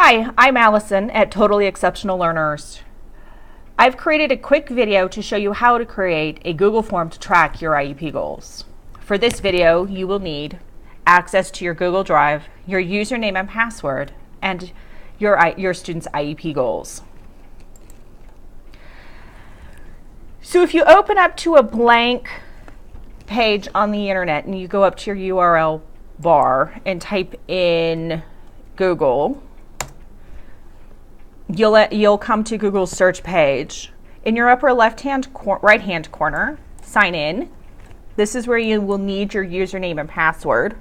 Hi, I'm Allison at Totally Exceptional Learners. I've created a quick video to show you how to create a Google form to track your IEP goals. For this video, you will need access to your Google Drive, your username and password, and your student's IEP goals. So if you open up to a blank page on the internet and you go up to your URL bar and type in Google, you'll come to Google's search page. In your upper right-hand corner, sign in. This is where you will need your username and password.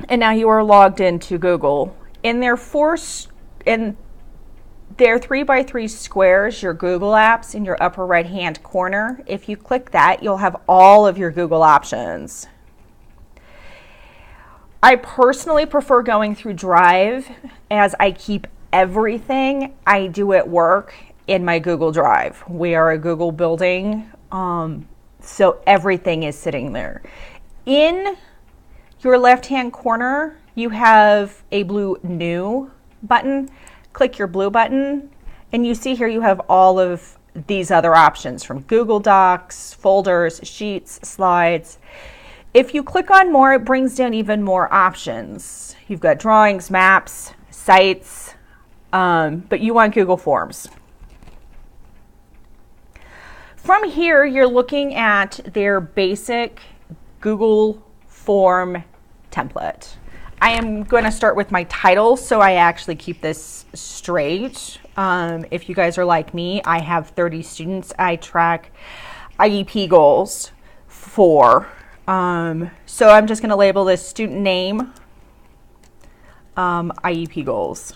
And now you are logged into Google. In their 3x3 squares, your Google apps in your upper right-hand corner, if you click that, you'll have all of your Google options. I personally prefer going through Drive as I keep everything I do at work in my Google Drive. We are a Google building, so everything is sitting there. In your left-hand corner, you have a blue New button. Click your blue button, and you see here you have all of these other options from Google Docs, folders, sheets, slides. If you click on more, it brings down even more options. You've got drawings, maps, sites, but you want Google Forms. From here, you're looking at their basic Google Form template. I am going to start with my title so I actually keep this straight. If you guys are like me, I have 30 students I track IEP goals for. So I'm just going to label this student name, IEP goals.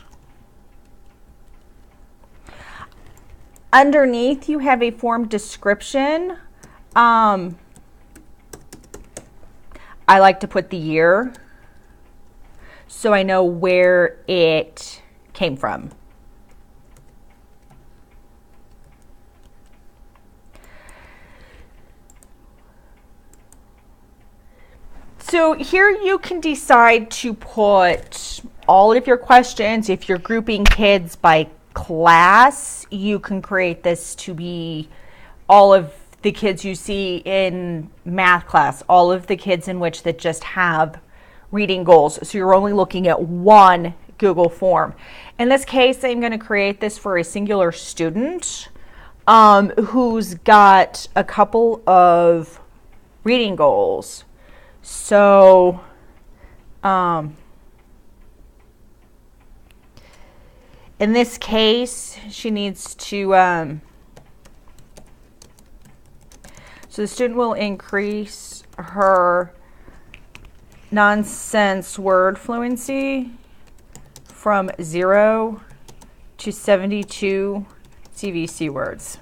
Underneath you have a form description. I like to put the year so I know where it came from. So here you can decide to put all of your questions. If you're grouping kids by class, you can create this to be all of the kids you see in math class, all of the kids in which that just have reading goals. So you're only looking at one Google form. In this case, I'm going to create this for a singular student who's got a couple of reading goals. So in this case, she needs to, so the student will increase her nonsense word fluency from 0 to 72 CVC words.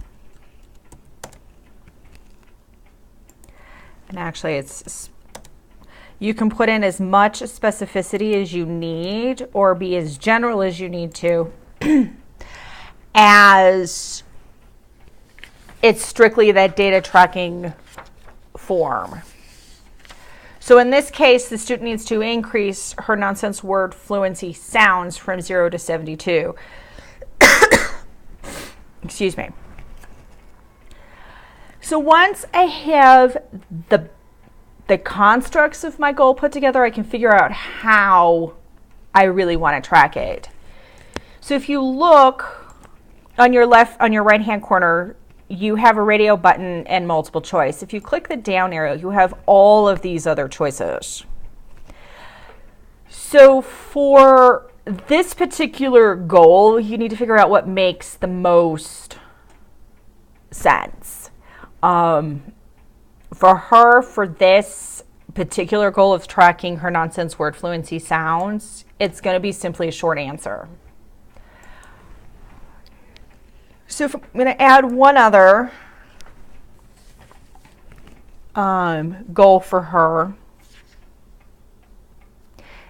And actually you can put in as much specificity as you need or be as general as you need to as it's strictly that data tracking form. So in this case, the student needs to increase her nonsense word fluency sounds from 0 to 72. Excuse me. So once I have the constructs of my goal put together, I can figure out how I really want to track it. So if you look on your right-hand corner, you have a radio button and multiple choice. If you click the down arrow, you have all of these other choices. So for this particular goal, you need to figure out what makes the most sense. For this particular goal of tracking her nonsense word fluency sounds, it's going to be simply a short answer. So if I'm going to add one other goal for her,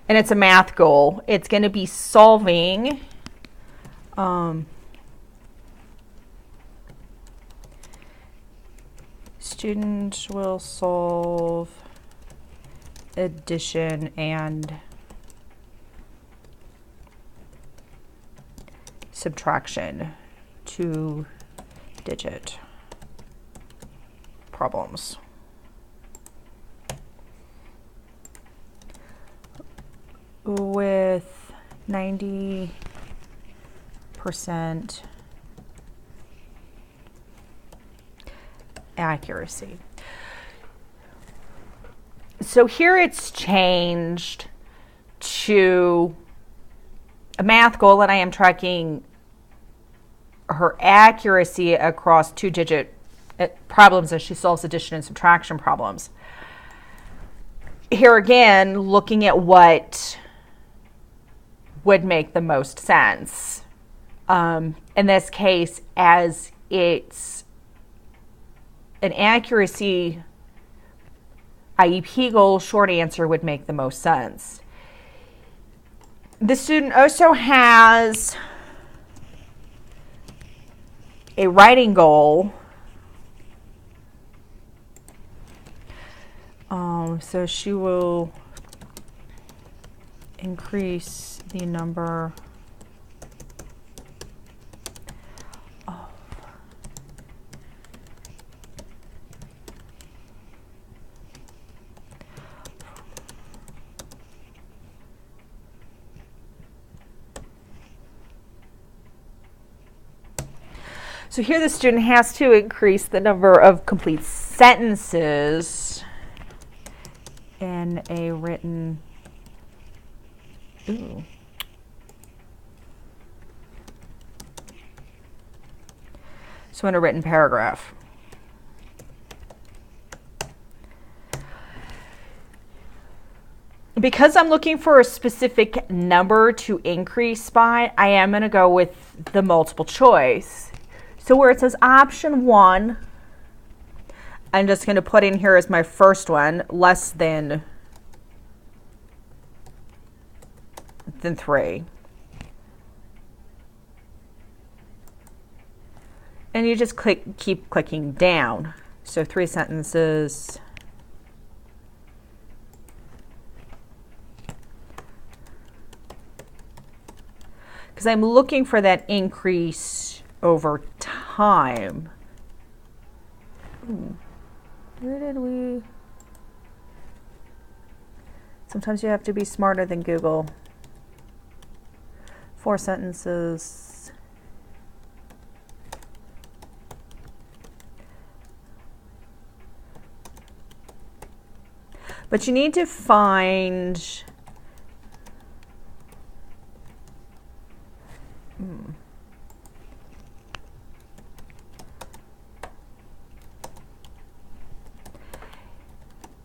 and it's a math goal. It's going to be solving student will solve addition and subtraction, 2-digit problems. With 90% accuracy. So here it's changed to a math goal, and I am tracking her accuracy across 2-digit problems as she solves addition and subtraction problems. Here again, looking at what would make the most sense. In this case, as it's an accuracy IEP goal, short answer would make the most sense. The student also has a writing goal. So she will increase the number of So here the student has to increase the number of complete sentences in a written, so in a written paragraph. Because I'm looking for a specific number to increase by, I am going to go with the multiple choice. So where it says option 1, I'm just going to put in here as my first one, less than 3. And you just keep clicking down. So 3 sentences. Because I'm looking for that increase over time. Where did we? Sometimes you have to be smarter than Google. 4 sentences. But you need to find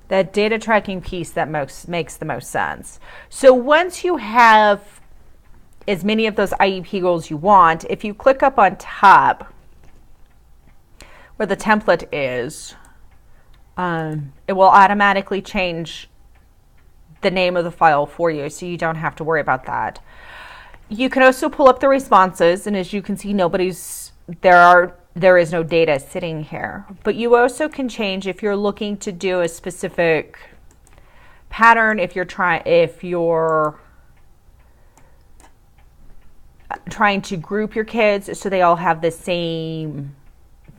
that data tracking piece that makes the most sense. So once you have as many of those IEP goals you want, if you click up on top where the template is, it will automatically change the name of the file for you, so you don't have to worry about that. You can also pull up the responses, and as you can see, there is no data sitting here. But you also can change if you're looking to do a specific pattern, if you're trying to group your kids so they all have the same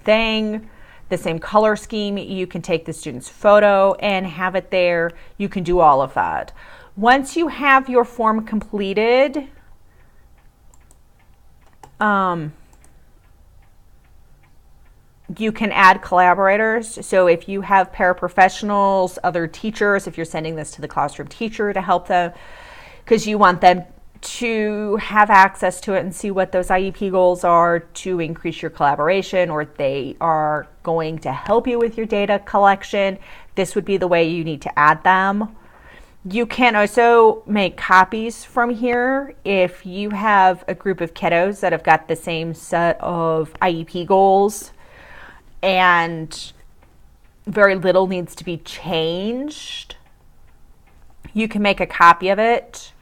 thing, the same color scheme. You can take the student's photo and have it there. You can do all of that. Once you have your form completed, you can add collaborators. So if you have paraprofessionals, other teachers, if you're sending this to the classroom teacher to help them, because you want them to have access to it and see what those IEP goals are to increase your collaboration, or they are going to help you with your data collection, this would be the way you need to add them. You can also make copies from here if you have a group of kiddos that have got the same set of IEP goals and very little needs to be changed. You can make a copy of it.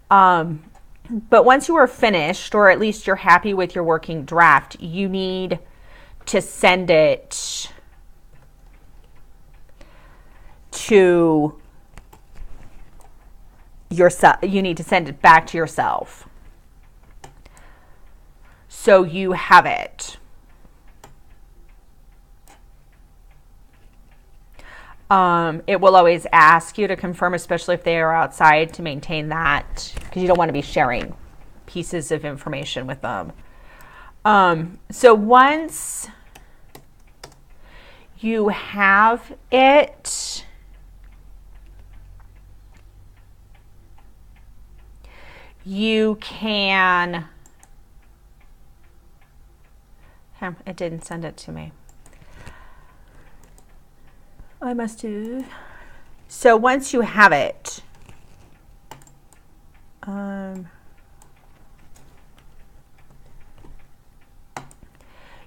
But once you are finished, or at least you're happy with your working draft, you need to send it to yourself. You need to send it back to yourself. so you have it. It will always ask you to confirm, especially if they are outside, to maintain that, because you don't want to be sharing pieces of information with them. So once you have it, you can, it didn't send it to me. I must have. So once you have it,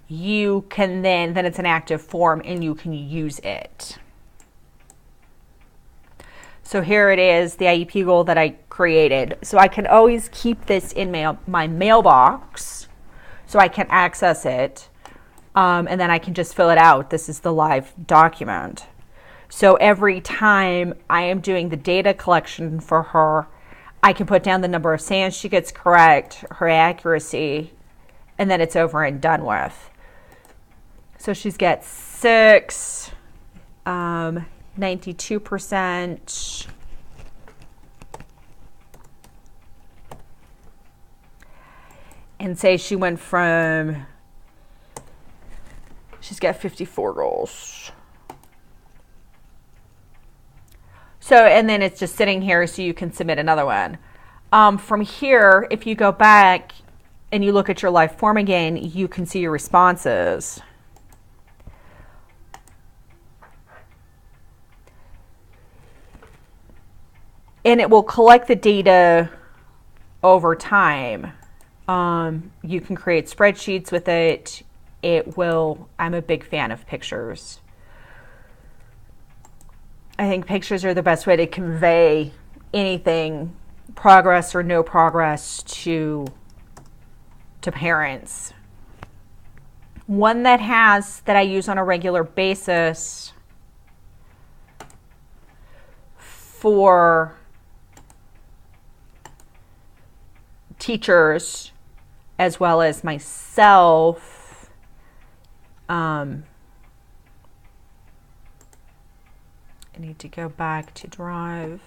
you can then it's an active form and you can use it. So here it is, the IEP goal that I created. So I can always keep this in my mailbox so I can access it. And then I can just fill it out. This is the live document. So every time I am doing the data collection for her, I can put down the number of sands she gets correct, her accuracy, and then it's over and done with. So she's got 6, 92%. And say she went from, she's got 54 goals. So, and then it's just sitting here so you can submit another one. From here, if you go back and you look at your live form again, you can see your responses. And it will collect the data over time. You can create spreadsheets with it. It will, I'm a big fan of pictures. I think pictures are the best way to convey anything, progress or no progress, to parents. One that I use on a regular basis for teachers as well as myself, I need to go back to Drive.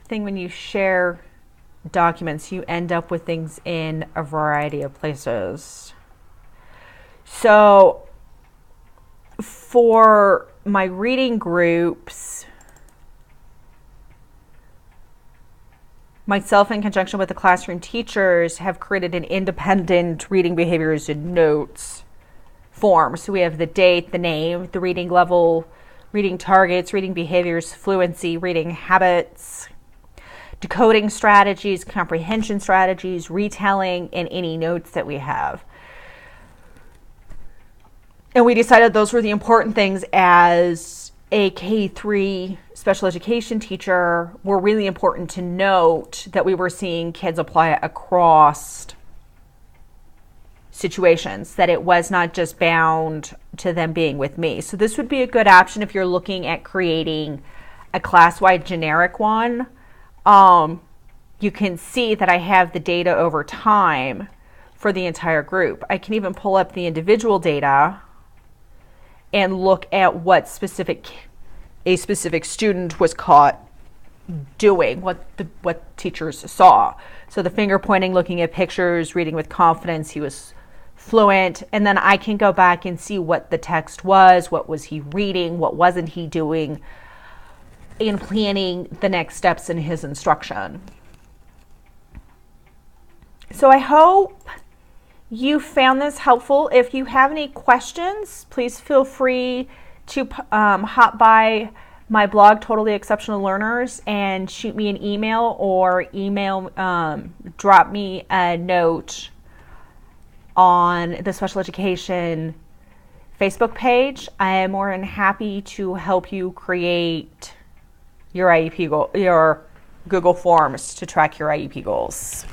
When you share documents, you end up with things in a variety of places. So for my reading groups, myself in conjunction with the classroom teachers have created an independent reading behaviors and notes form. So we have the date, the name, the reading level, reading targets, reading behaviors, fluency, reading habits, decoding strategies, comprehension strategies, retelling, and any notes that we have. And we decided those were the important things as a K-3 special education teacher, were really important to note that we were seeing kids apply it across situations, that it was not just bound to them being with me. So this would be a good option if you're looking at creating a class-wide generic one. You can see that I have the data over time for the entire group. I can even pull up the individual data and look at what a specific student was caught doing, what teachers saw. So the finger pointing, looking at pictures, reading with confidence, he was fluent. And then I can go back and see what the text was, what was he reading, what wasn't he doing, in planning the next steps in his instruction. So I hope you found this helpful. If you have any questions, please feel free to hop by my blog, Totally Exceptional Learners, and shoot me an email or drop me a note on the special education Facebook page. I am more than happy to help you create your IEP goal, your Google Forms to track your IEP goals.